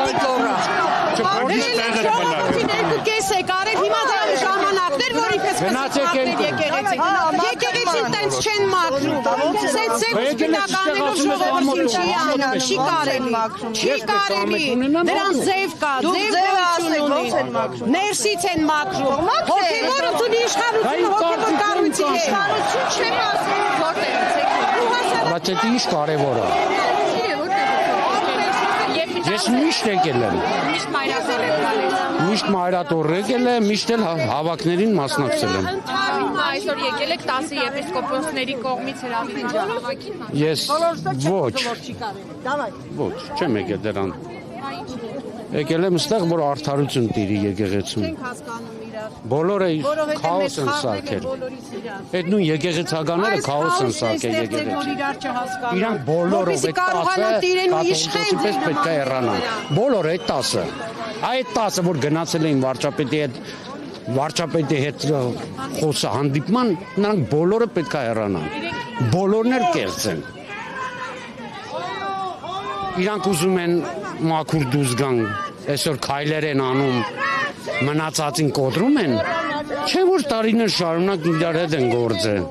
այդ կողը։ Կես է կարել, հիմա դրան ժամանակներ, որ իպես կսպատներ եկեղեցին տենց չեն մաքրում, սետ սպիտականելով ժողովրդին չի անում, չի կարելի, դրան ձև կա, ձև ներսից են մաքրում, հոգևորը ծունի իշխանությունը հոգևոր կառույցի է, իշխանություն չեմ ասում, բայց էդ ինչ կարևոր է։ Ես միշտ եկել եմ։ Միշտ մայրատոր եկել եմ, միշտ էլ հավաքներին մասնակցել եմ։ Այսօր եկել եք 10 եպիսկոպոսների կողմից հրավիրել հավաքին։ Ես ոչ, չեմ եկել դրան։ Եկել եմ ստեղ, որ արդարություն տիրի եկեղեցում։ Բոլորը քաոս են սարքել։ Այդ նույն եկեղեցականները քաոս են սարքել եկեղեցին։ Իրանք բոլորով այդ 10-ը պես պետք է հեռանան։ Բոլորը այդ 10-ը։ Այդ 10-ը, որ գնացել էին վարչապետի հետ խոսահանդիպման, նրանք բոլորը պետք է հեռանան։ Բոլորն էլ կեղծ են։ Իրանք ուզում են մաքուր դուրս գան, այսօր քայլեր են անում, մնացածին կոտրում են, չէ որ տարիներ շարունակ իրար հետ են գործել։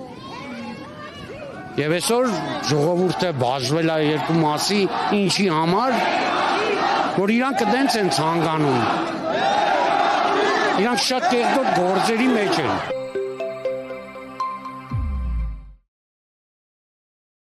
Եվ այսօր ժողովուրդը բաժվել է երկու մասի, ինչի համար, որ իրանք դենց են ցանկանում։ Իրանք շատ կեղտոտ գործերի մեջ են։